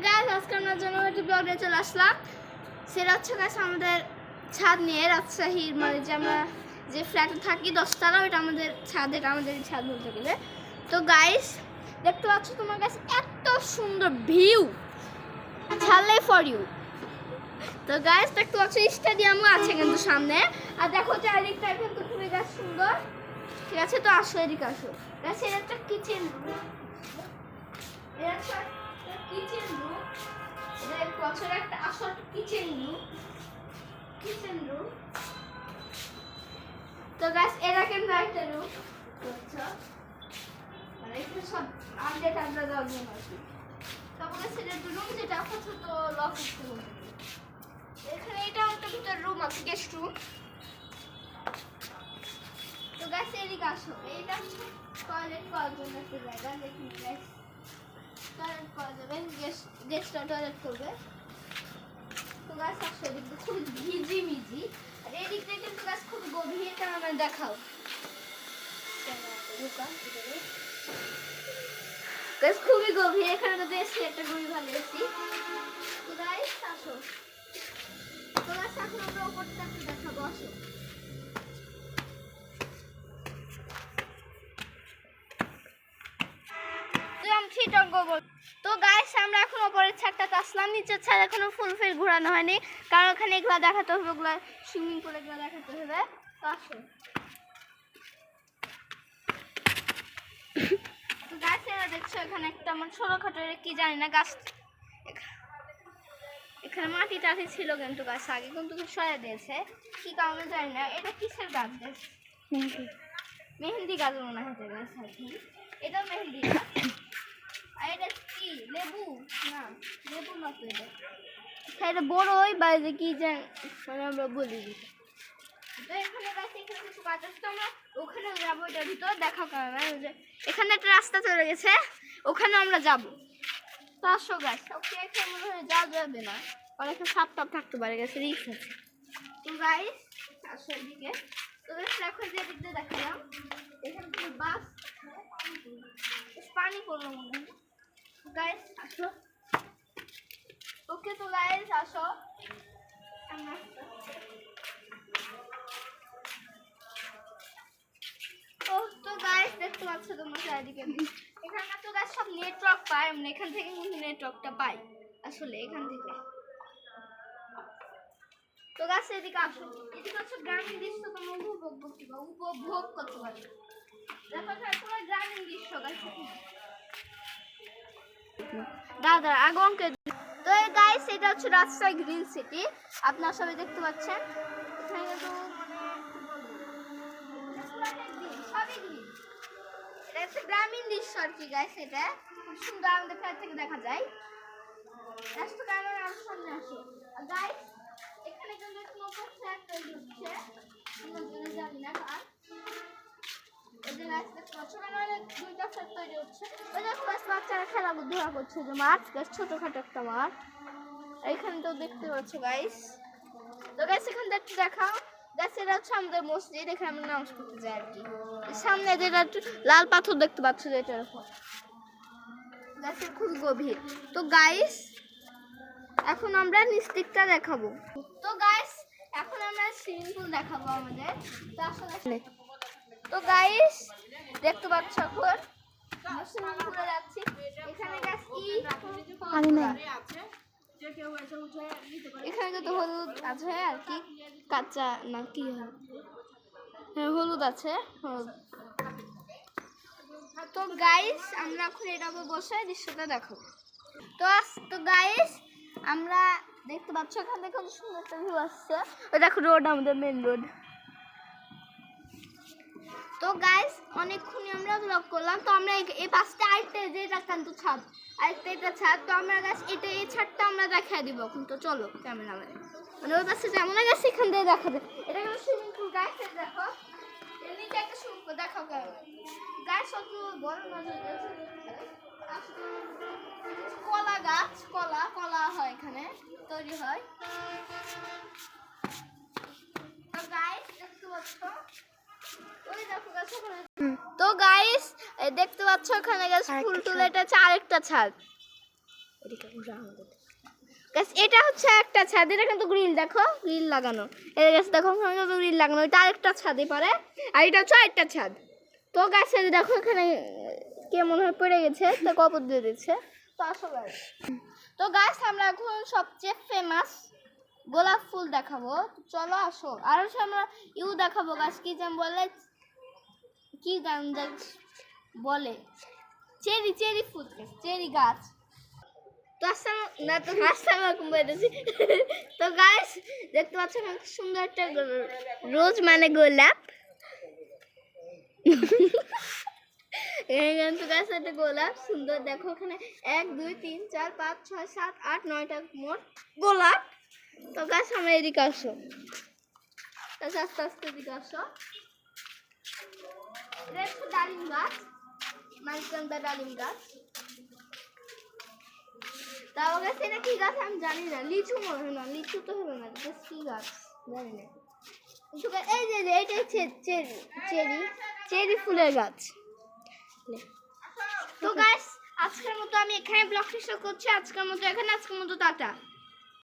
Guys আজকে আমরা জন্য একটা ব্লগ নিয়ে চলে আসলাম। সেটা হচ্ছে গাইস আমাদের ছাদ নিয়ে রাজশাহীর মানে যে আমরা যে ফ্ল্যাটে থাকি 10 তলা, ওইটা আমাদের ছাদ, এটা আমাদের ছাদ বলতে গেলে। তো গাইস দেখতে পাচ্ছ তোমার কাছে এত সুন্দর ভিউ, ছাড়লে ফর ইউ। তো গাইস দেখতে পাচ্ছ স্টেডিয়ামও আছে কিন্তু সামনে, আর দেখো চারিদিকটা কিন্তু খুবই গাছ সুন্দর। ঠিক আছে, তো আসো এদিকে আসো। গাইস এটা একটা কিচেন রুম, এটা একটা কিচেন রুম, এটা বছর একটা আসল কিচেন রুম। তো গাইস এটা কিন্তু একটা রুম, বুঝছো, মানে এখানে সব আপডেট আমরা দেওয়ার জন্য আছে। তারপরে সেটা রুম যেটা ছোট লক করতে বলতে এখানে এটা একটা ভিতর রুম আছে, গেস্ট রুম। তো গাইস এদিকে আসো, এইটা হচ্ছে টয়লেট করার জন্য একটা জায়গা, দেখুন গাইস টয়লেট করা যাবে, গেস্ট টয়লেট করবে। তো গাছ আসো, এদিকে খুব ভিজি, আর এদিক থেকে কিন্তু গাছ খুব গভীর, ক্যামেরা দেখাও। গাছ খুবই গভীর, এখানে তো এসছি একটা গভীর ভালো এসছি। তো গাইস আসো, তো গাছ এখন আমরা উপরটা দেখাবো, আসো। তো গাইস আমরা এখন উপরের ছাদটাতে আসলাম, নিচের ছাদ এখনো ফুলফিল ঘোরানো হয়নি, কারণ ওখানে এগুলা দেখাতে হবে, ওগুলা সুইমিং পুল এগুলা দেখাতে হবে। তো আসো, তো গাছ এরা দেখছো এখানে একটা আমার ছোটখাটো কি জানি না গাছ, এখানে মাটি টাটি ছিল কিন্তু গাছ আগে কিন্তু সয়া দিয়েছে, কি কারণে জানি না। এটা কিসের গাছ? গাছ মেহেন্দি গাছ মনে হয় গাছ আর কি, এটাও মেহেন্দি গাছ। আর এটা কি লেবু? না লেবু না, তো এটা বড় ওই বাইরে কি জানি মানে আমরা বলি। তো এখানে গাছ, এখানে কিছু গাছ আছে, তো আমরা ওখানেও যাবো, এটার ভিতর দেখা কারণে এখানে একটা রাস্তা চলে গেছে, ওখানে আমরা যাবো। তো আসো গাছ, ওকে এখানে মনে হয় যাওয়া যাবে না, অনেক সাপ টাপ থাকতে পারে, গেছে রিস্ক আছে। তো গাইস আসো এদিকে, তো দেখো যে দিক দিয়ে দেখালাম, এখানে কোনো বাস পানি পড়লো মনে হয়। গাইস আসো, ওকে। তো গাইস আসো, তো গাইস দেখতে পাচ্ছ তোমরা চারিদিকে, এখানে তো গাইস সব নেটওয়ার্ক পায়, আমরা এখান থেকে কিন্তু নেটওয়ার্কটা পাই আসলে এখান থেকে। তো গাছ এদিকে আসো, এদিকে হচ্ছে গ্রামীণ দৃশ্য, তোমরা উপভোগ করতে পারবে। দেখো তোমার গ্রামীণ দৃশ্য গাছ দাদা আগে অঙ্কে। তো এই গাইস এটা হচ্ছে রাজশাহী গ্রিন সিটি, আপনারা সবাই দেখতে পাচ্ছেন, এখানে কিন্তু সবই গ্রিন, এটা হচ্ছে গ্রামীণ দৃশ্য আর কি গাইস, এটা খুব সুন্দর আমাদের ফ্ল্যাট থেকে দেখা যায়। রাস্তা গ্রামের আর সামনে আসো গাইস, এখানে কিন্তু একটা নতুন ফ্ল্যাট তৈরি হচ্ছে, আমরা জানি না কার। ওদের গাছ দেখতে পাচ্ছ, মানে দুইটা ফ্ল্যাট তৈরি হচ্ছে, ওই দেখো বাচ্চারা খেলাধুলা করছে, যে মাঠ গাছ ছোটখাটো একটা মাঠ, এখানে তো দেখতে পাচ্ছ গাইস। তো গাইস এখানে একটু দেখাও গাছ, এটা হচ্ছে আমাদের মসজিদ, এখানে আমরা নামাজ পড়তে যাই আর কি। সামনে যেটা লাল পাথর দেখতে পাচ্ছ, যেটার উপর গাছের খুব গভীর। তো গাইস এখন আমরা নিচ দিকটা দেখাবো। তো গাইস এখন আমরা সুইমিং পুল দেখাবো আমাদের। তো আসলে তো গাইস দেখতে পাচ্ছ এখন আমরা সুইমিং পুলে যাচ্ছি, এখানে গাছ কি পানি নাই, এখানে তো হলুদ আছে আর কি, কাঁচা না কি হয়, হ্যাঁ হলুদ আছে, হলুদ। তো গাইস আমরা এখন এটা বসে দৃশ্যটা দেখো। তো গাইস আমরা দেখতে পাচ্ছ এখান থেকে খুব সুন্দর একটা ভিউ আসছে, ওই দেখো রোড, আমাদের মেন রোড। তো গাইস অনেকক্ষণই আমরা ব্লগ করলাম, তো আমরা এই পাশটা আরেকটা যেটা কিন্তু ছাদ, আরেকটা এটা ছাদ, তো আমরা গাছ এটা এই ছাদটা আমরা দেখাই দিব এখন। তো চলো ক্যামেরাম্যান, মানে ওই পাশে যেমন গাছ এখান থেকে দেখাবে, এটা কিন্তু সুইমিং পুল গাইস, দেখো এর নিচে একটা সুইমিং পুল দেখাও গাইস, অত বড় নজর কলা গাছ, কলা হয় এখানে তৈরি হয়। তো গাইস দেখতে পাচ্ছ, ওই দেখো গাছ ওখানে। তো গাইস দেখতে পাচ্ছ ওখানে গাছ ফুল টুল, এটা হচ্ছে আরেকটা ছাদ। গাইস এটা হচ্ছে একটা ছাদ, এটা কিন্তু গ্রিল, দেখো গ্রিল লাগানো, এই গাছ দেখো গ্রিল লাগানো, এটা আরেকটা ছাদে পারে, আর এটা হচ্ছে আরেকটা ছাদ। তো গাছ দেখো এখানে কে মনে হয় পড়ে গেছে, তো কবর দিয়ে দিচ্ছে। তো আসলে তো গাছ আমরা এখন সবচেয়ে ফেমাস গোলাপ ফুল দেখাবো, চলো আসো। আর হচ্ছে আমরা দেখাবো গাছ কি যেন বলে, কি গান বলে, চেরি চেরি ফুল, চেরি গাছ। তো না তো আসসালামাইকুম বলেছি। তো গাইস দেখতে পাচ্ছেন সুন্দর একটা রোজ মানে গোলাপ, এখানে তো গাছ একটা গোলাপ সুন্দর, দেখো ওখানে 1 2 3 4 5 6 7 8 9টা মোট গোলাপ। তো গাছ আমরা এদিকে আসো, আস্তে আস্তে এদিকে আসো। এটা একটা ডালিম গাছ, মাঝখানটা ডালিম গাছ। তাও গাছ এটা কি গাছ আমি জানি না, লিচু মনে হয় না, লিচু তো হবে না, কি গাছ জানি না। এই যে এইটাই চেরি চেরি চেরি ফুলের গাছ। তো গাইস আজকের মতো আমি এখানে ব্লগ শেষ করছি, আজকের মতো টাটা।